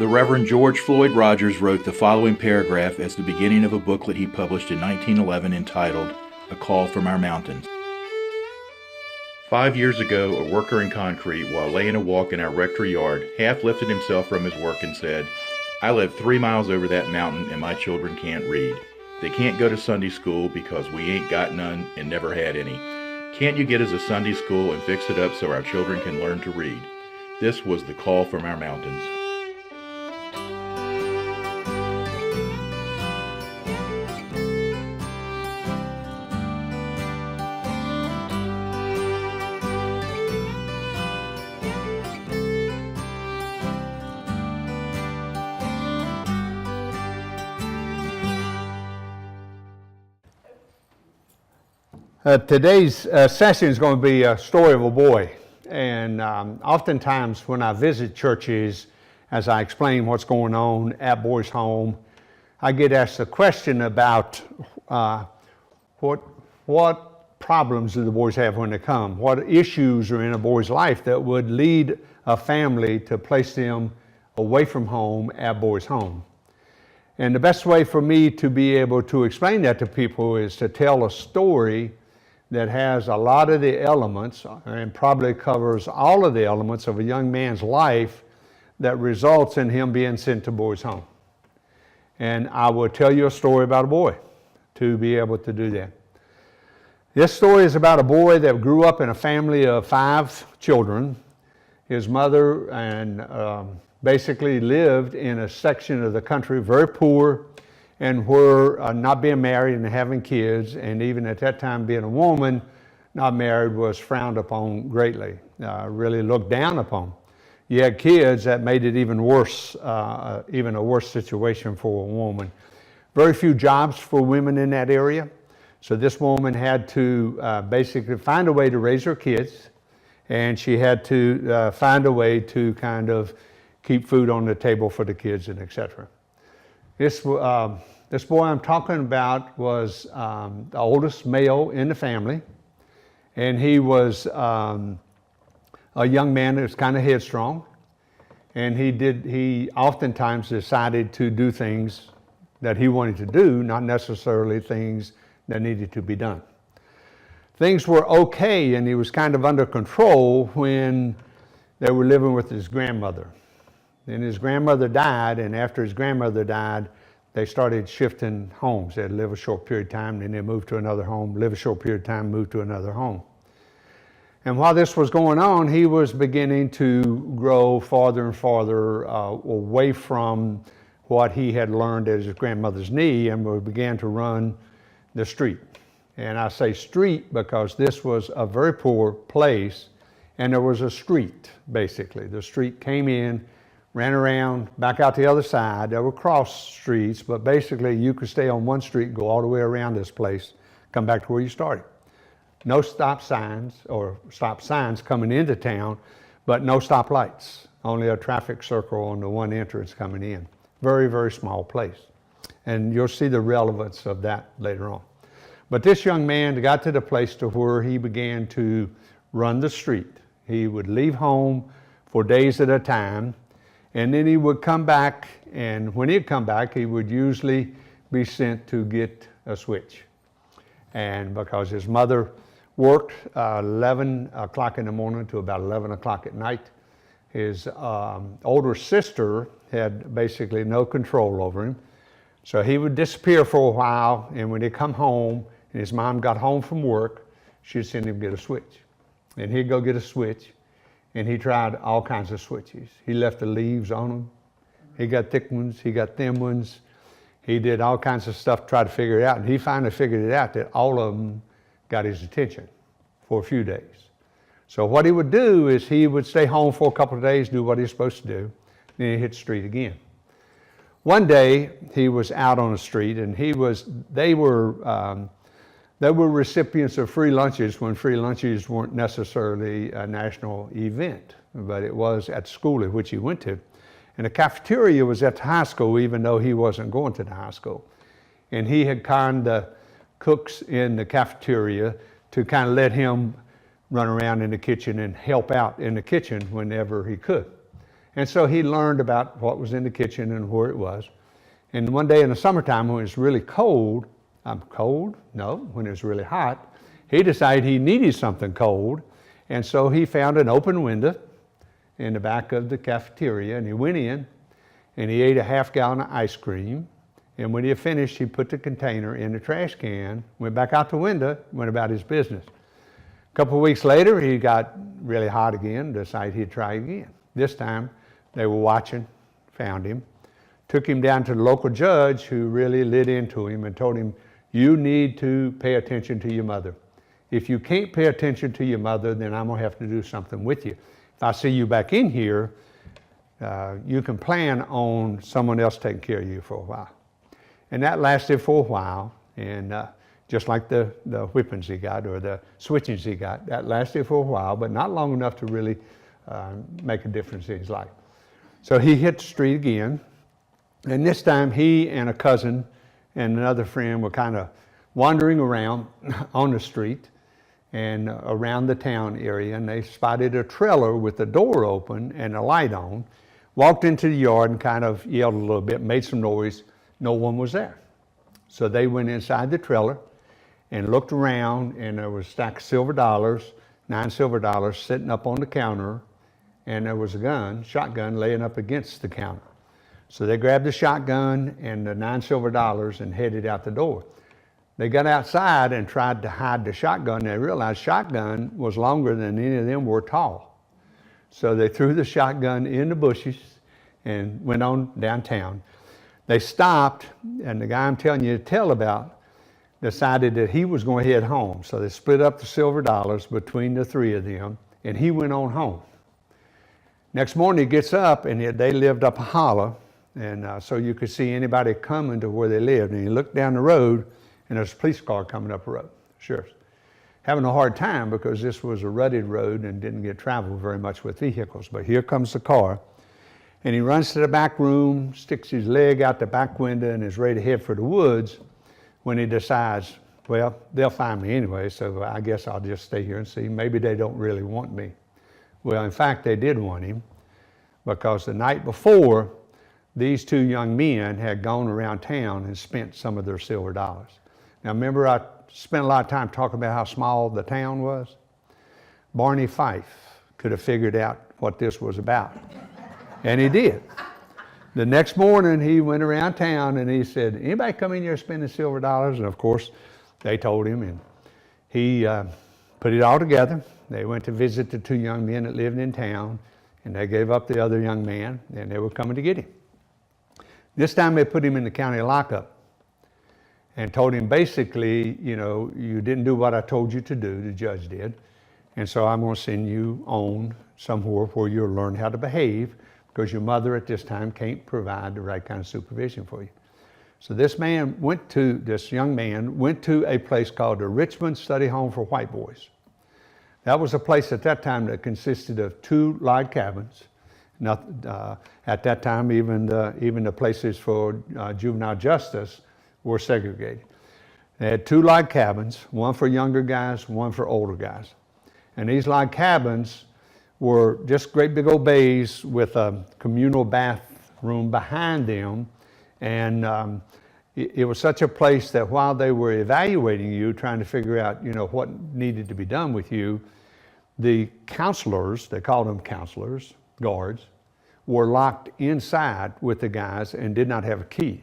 The Reverend George Floyd Rogers wrote the following paragraph as the beginning of a booklet he published in 1911 entitled A Call from Our Mountains. 5 years ago, a worker in concrete, while laying a walk in our rectory yard, half lifted himself from his work and said, "I live 3 miles over that mountain and my children can't read. They can't go to Sunday school because we ain't got none and never had any. Can't you get us a Sunday school and fix it up so our children can learn to read?" This was the call from our mountains. Today's session is going to be a story of a boy. And oftentimes when I visit churches, as I explain what's going on at Boys Home, I get asked a question about what problems do the boys have when they come? What issues are in a boy's life that would lead a family to place them away from home at Boys Home? And the best way for me to be able to explain that to people is to tell a story that has a lot of the elements and probably covers all of the elements of a young man's life that results in him being sent to Boys Home. And I will tell you a story about a boy to be able to do that. This story is about a boy that grew up in a family of 5 children. His mother basically lived in a section of the country, very poor, and where not being married and having kids, and even at that time being a woman, not married, was frowned upon greatly, really looked down upon. You had kids, that made it even worse, even a worse situation for a woman. Very few jobs for women in that area, so this woman had to basically find a way to raise her kids, and she had to find a way to kind of keep food on the table for the kids and etc. This boy I'm talking about was the oldest male in the family, and he was a young man that was kind of headstrong, and he oftentimes decided to do things that he wanted to do, not necessarily things that needed to be done. Things were okay, and he was kind of under control when they were living with his grandmother. Then his grandmother died, and after his grandmother died, they started shifting homes. They'd live a short period of time, then they moved to another home, live a short period of time, move to another home. And while this was going on, he was beginning to grow farther and farther away from what he had learned at his grandmother's knee, and began to run the street. And I say street because this was a very poor place, and there was a street, basically. The street came in, ran around, back out the other side. There were cross streets, but basically you could stay on one street, go all the way around this place, come back to where you started. No stop signs, or stop signs coming into town, but no stop lights. Only a traffic circle on the one entrance coming in. Very, very small place. And you'll see the relevance of that later on. But this young man got to the place to where he began to run the street. He would leave home for days at a time, and then he would come back, and when he'd come back, he would usually be sent to get a switch. And because his mother worked 11 o'clock in the morning to about 11 o'clock at night, his older sister had basically no control over him. So he would disappear for a while, and when he'd come home, and his mom got home from work, she'd send him to get a switch. And he'd go get a switch, and he tried all kinds of switches. He left the leaves on them. He got thick ones, he got thin ones. He did all kinds of stuff to try to figure it out, and he finally figured it out that all of them got his attention for a few days. So what he would do is he would stay home for a couple of days, do what he was supposed to do, then he'd hit the street again. One day he was out on the street, and they were recipients of free lunches when free lunches weren't necessarily a national event, but it was at school at which he went to. And the cafeteria was at the high school, even though he wasn't going to the high school. And he had conned the cooks in the cafeteria to kind of let him run around in the kitchen and help out in the kitchen whenever he could. And so he learned about what was in the kitchen and where it was. And one day in the summertime when it was really cold, when it was really hot, he decided he needed something cold. And so he found an open window in the back of the cafeteria, and he went in and he ate a half-gallon of ice cream. And when he had finished, he put the container in the trash can, went back out the window, went about his business. A couple of weeks later, he got really hot again, decided he'd try again. This time, they were watching, found him, took him down to the local judge who really lit into him and told him, you need to pay attention to your mother. If you can't pay attention to your mother, then I'm gonna have to do something with you. If I see you back in here, you can plan on someone else taking care of you for a while. And that lasted for a while, and just like the whippings he got or the switchings he got, that lasted for a while, but not long enough to really make a difference in his life. So he hit the street again, and this time he and a cousin and another friend were kind of wandering around on the street and around the town area, and they spotted a trailer with the door open and a light on, walked into the yard and kind of yelled a little bit, made some noise. No one was there. So they went inside the trailer and looked around, and there was a stack of silver dollars, 9 silver dollars sitting up on the counter, and there was a shotgun laying up against the counter. So they grabbed the shotgun and the 9 silver dollars and headed out the door. They got outside and tried to hide the shotgun. They realized shotgun was longer than any of them were tall. So they threw the shotgun in the bushes and went on downtown. They stopped, and the guy I'm telling you to tell about decided that he was going to head home. So they split up the silver dollars between the three of them, and he went on home. Next morning he gets up, and they lived up a holler, and so you could see anybody coming to where they lived. And he looked down the road, and there's a police car coming up the road, sheriff's. Having a hard time because this was a rutted road and didn't get traveled very much with vehicles. But here comes the car, and he runs to the back room, sticks his leg out the back window, and is ready to head for the woods when he decides, well, they'll find me anyway, so I guess I'll just stay here and see. Maybe they don't really want me. Well, in fact, they did want him, because the night before, these two young men had gone around town and spent some of their silver dollars. Now, remember, I spent a lot of time talking about how small the town was? Barney Fife could have figured out what this was about, and he did. The next morning, he went around town and he said, anybody come in here spending silver dollars? And of course, they told him, and he put it all together. They went to visit the two young men that lived in town, and they gave up the other young man, and they were coming to get him. This time they put him in the county lockup and told him basically, you know, you didn't do what I told you to do, the judge did, and so I'm going to send you on somewhere where you'll learn how to behave, because your mother at this time can't provide the right kind of supervision for you. So this young man went to a place called the Richmond Study Home for White Boys. That was a place at that time that consisted of 2 log cabins. At that time, even the places for juvenile justice were segregated. They had 2 log cabins, one for younger guys, one for older guys. And these log cabins were just great big old bays with a communal bathroom behind them. And it was such a place that while they were evaluating you, trying to figure out, you know, what needed to be done with you, the counselors, they called them counselors, guards, were locked inside with the guys and did not have a key,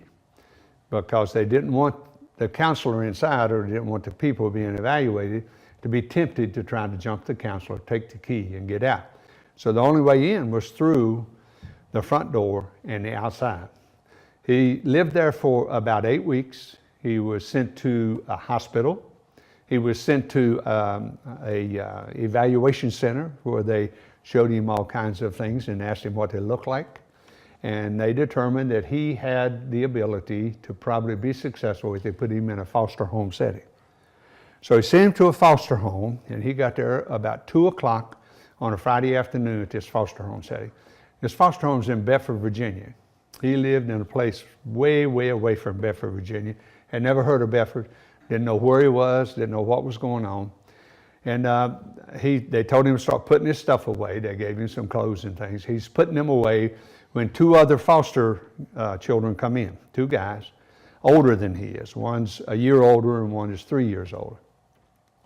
because they didn't want the counselor inside, or didn't want the people being evaluated to be tempted to try to jump the counselor, take the key, and get out. So the only way in was through the front door and the outside. He lived there for about 8 weeks. He was sent to a hospital. He was sent to a evaluation center where they showed him all kinds of things and asked him what they looked like. And they determined that he had the ability to probably be successful if they put him in a foster home setting. So he sent him to a foster home, and he got there about 2 o'clock on a Friday afternoon at this foster home setting. This foster home's in Bedford, Virginia. He lived in a place way, way away from Bedford, Virginia. Had never heard of Bedford, didn't know where he was, didn't know what was going on. And they told him to start putting his stuff away. They gave him some clothes and things. He's putting them away when two other foster children come in, two guys, older than he is. One's a year older and one is 3 years older.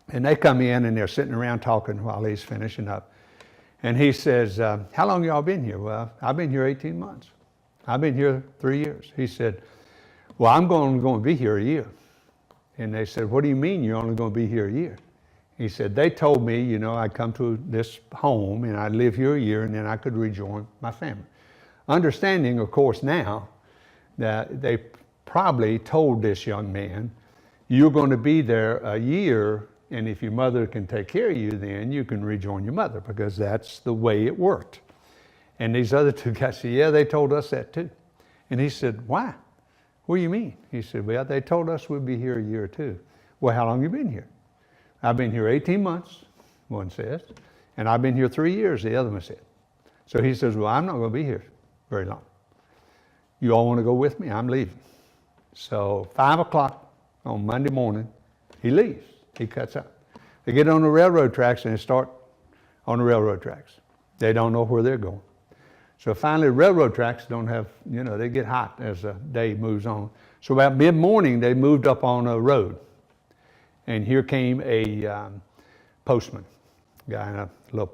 And they come in and they're sitting around talking while he's finishing up. And he says, how long y'all been here? Well, I've been here 18 months. I've been here 3 years. He said, well, I'm going to be here a year. And they said, what do you mean you're only going to be here a year? He said, they told me, you know, I'd come to this home and I'd live here a year and then I could rejoin my family. Understanding, of course, now that they probably told this young man, you're going to be there a year, and if your mother can take care of you, then you can rejoin your mother, because that's the way it worked. And these other two guys said, yeah, they told us that too. And he said, why? What do you mean? He said, well, they told us we'd be here a year or two. Well, how long have you been here? I've been here 18 months, one says, and I've been here 3 years, the other one said. So he says, well, I'm not going to be here very long. You all want to go with me? I'm leaving. So 5 o'clock on Monday morning, he leaves. He cuts out. They get on the railroad tracks and they start on the railroad tracks. They don't know where they're going. So finally, railroad tracks don't have, you know, they get hot as the day moves on. So about mid-morning, they moved up on a road. And here came a postman, guy in a little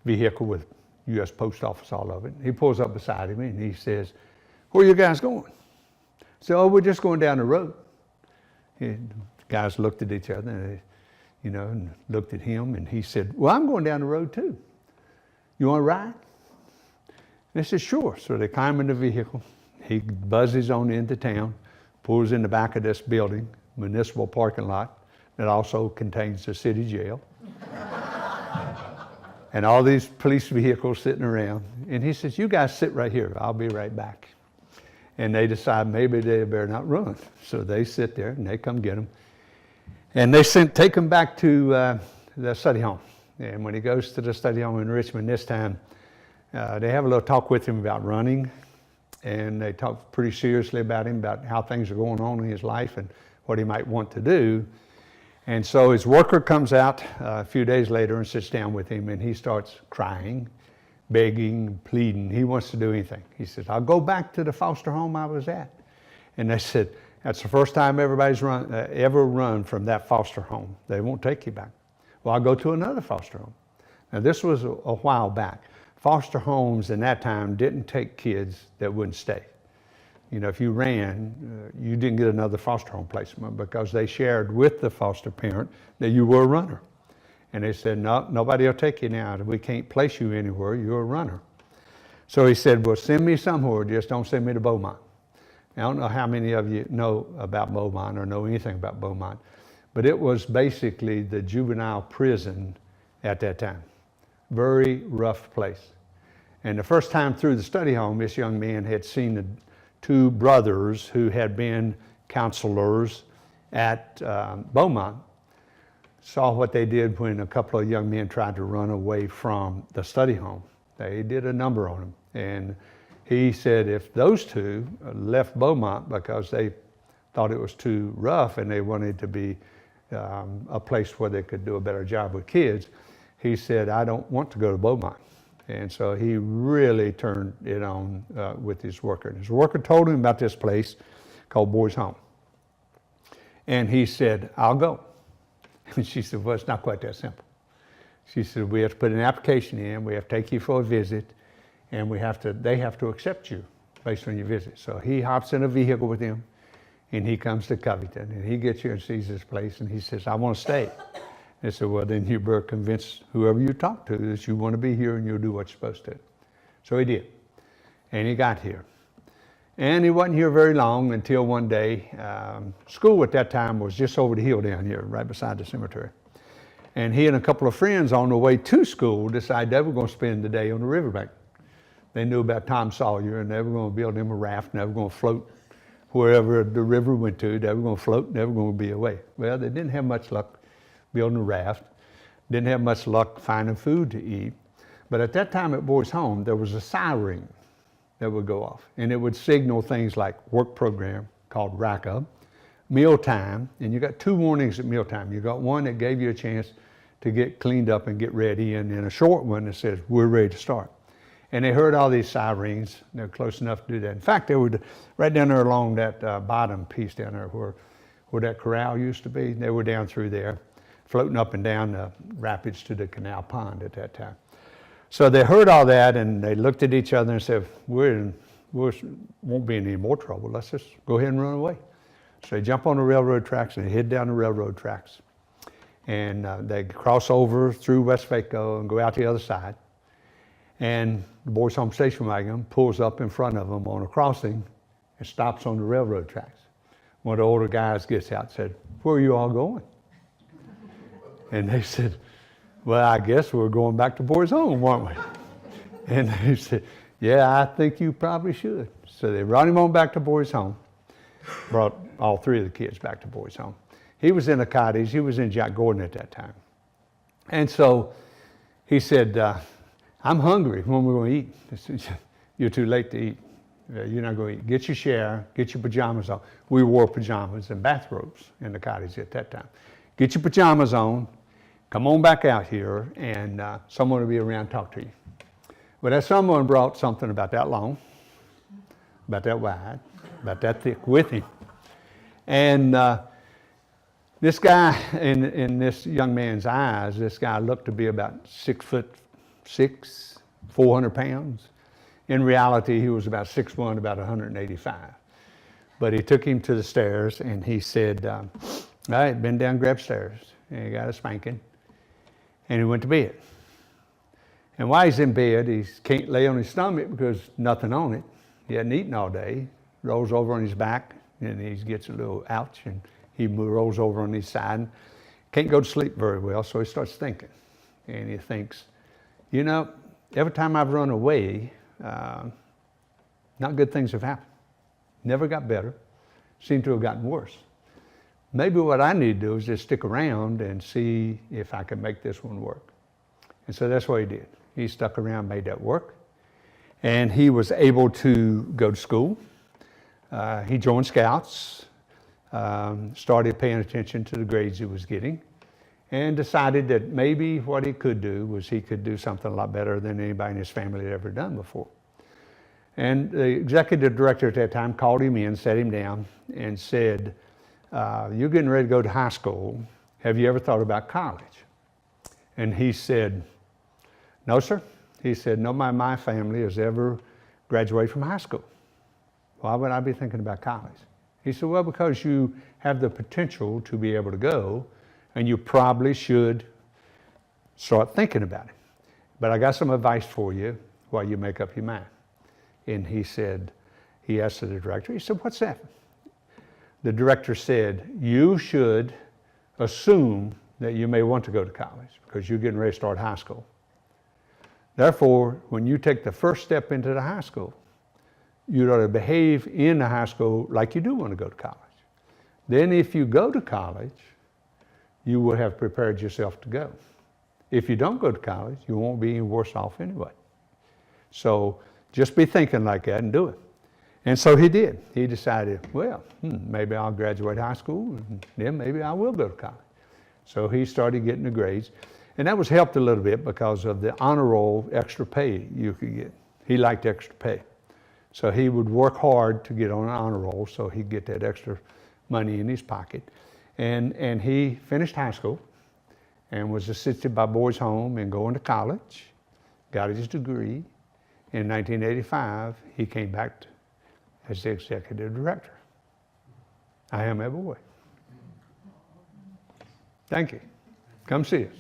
vehicle with U.S. Post Office all over it. He pulls up beside him and he says, where are you guys going? So, oh, we're just going down the road. The guys looked at each other and they, you know, and looked at him, and he said, well, I'm going down the road too. You want to ride? And they said, sure. So they climb in the vehicle. He buzzes on into town, pulls in the back of this building, municipal parking lot, that also contains the city jail. And all these police vehicles sitting around. And he says, you guys sit right here. I'll be right back. And they decide maybe they better not run. So they sit there and they come get him. And they take him back to the study home. And when he goes to the study home in Richmond this time, they have a little talk with him about running. And they talk pretty seriously about him, about how things are going on in his life and what he might want to do. And so his worker comes out a few days later and sits down with him, and he starts crying, begging, pleading. He wants to do anything. He says, I'll go back to the foster home I was at. And they said, that's the first time everybody's ever run from that foster home. They won't take you back. Well, I'll go to another foster home. Now, this was a while back. Foster homes in that time didn't take kids that wouldn't stay. You know, if you ran, you didn't get another foster home placement, because they shared with the foster parent that you were a runner. And they said, no, nobody will take you now. We can't place you anywhere. You're a runner. So he said, well, send me somewhere. Just don't send me to Beaumont. Now, I don't know how many of you know about Beaumont or know anything about Beaumont, but it was basically the juvenile prison at that time. Very rough place. And the first time through the study home, this young man had seen the two brothers who had been counselors at Beaumont, saw what they did when a couple of young men tried to run away from the study home. They did a number on them. And he said if those two left Beaumont because they thought it was too rough and they wanted to be a place where they could do a better job with kids, he said, I don't want to go to Beaumont. And so he really turned it on with his worker. And his worker told him about this place called Boys Home. And he said, I'll go. And she said, well, it's not quite that simple. She said, we have to put an application in, we have to take you for a visit, and they have to accept you based on your visit. So he hops in a vehicle with him, and he comes to Covington, and he gets here and sees this place, and he says, I want to stay. They said, well, then you better convince whoever you talk to that you want to be here and you'll do what you're supposed to. So he did. And he got here. And he wasn't here very long until one day, school at that time was just over the hill down here, right beside the cemetery. And he and a couple of friends on the way to school decided they were going to spend the day on the riverbank. They knew about Tom Sawyer, and they were going to build him a raft, and they were going to float wherever the river went to. They were going to float, and they were going to be away. Well, they didn't have much luck building a raft, didn't have much luck finding food to eat. But at that time at Boys Home, there was a siren that would go off, and it would signal things like work program called rack up, mealtime, and you got two warnings at mealtime. You got one that gave you a chance to get cleaned up and get ready, and then a short one that says, we're ready to start. And they heard all these sirens. They're close enough to do that. In fact, they were right down there along that bottom piece down there where that corral used to be. They were down through there, floating up and down the rapids to the canal pond at that time. So they heard all that, and they looked at each other and said, we won't be in any more trouble. Let's just go ahead and run away. So they jump on the railroad tracks and they head down the railroad tracks. And they cross over through Westvaco and go out the other side. And the Boys Home station wagon pulls up in front of them on a crossing and stops on the railroad tracks. One of the older guys gets out and said, where are you all going? And they said, well, I guess we're going back to Boys Home, aren't we? And they said, yeah, I think you probably should. So they brought him on back to Boys Home, brought all three of the kids back to Boys Home. He was in a cottage. He was in Jack Gordon at that time. And so he said, I'm hungry. When we're going to eat? I said, you're too late to eat. You're not going to eat. Get your share. Get your pajamas on. We wore pajamas and bathrobes in the cottage at that time. Get your pajamas on. Come on back out here, and someone will be around to talk to you. Well, that someone brought something about that long, about that wide, about that thick with him. And this guy, in this young man's eyes, this guy looked to be about 6'6", 400 pounds. In reality, he was about 6'1", about 185. But he took him to the stairs and he said, all right, bend down, grab stairs. And he got a spanking. And he went to bed. And while he's in bed, he can't lay on his stomach because nothing on it. He hadn't eaten all day. Rolls over on his back and he gets a little ouch, and he rolls over on his side and can't go to sleep very well, so he starts thinking. And he thinks, you know, every time I've run away, not good things have happened. Never got better. Seem to have gotten worse. Maybe what I need to do is just stick around and see if I can make this one work. And so that's what he did. He stuck around, made that work. And he was able to go to school. He joined Scouts, started paying attention to the grades he was getting, and decided that maybe what he could do was he could do something a lot better than anybody in his family had ever done before. And the executive director at that time called him in, sat him down, and said, you're getting ready to go to high school. Have you ever thought about college? And he said, no, sir. He said, nobody in my family has ever graduated from high school. Why would I be thinking about college? He said, well, because you have the potential to be able to go, and you probably should start thinking about it. But I got some advice for you while you make up your mind. And he said, he asked the director, he said, what's that? The director said, you should assume that you may want to go to college because you're getting ready to start high school. Therefore, when you take the first step into the high school, you ought to behave in the high school like you do want to go to college. Then if you go to college, you will have prepared yourself to go. If you don't go to college, you won't be any worse off anyway. So just be thinking like that and do it. And so he did. He decided, well, maybe I'll graduate high school, and then maybe I will go to college. So he started getting the grades. And that was helped a little bit because of the honor roll extra pay you could get. He liked extra pay. So he would work hard to get on an honor roll so he'd get that extra money in his pocket. And he finished high school and was assisted by Boys Home in going to college, got his degree. In 1985, he came back as the executive director. I am that boy. Thank you. Come see us.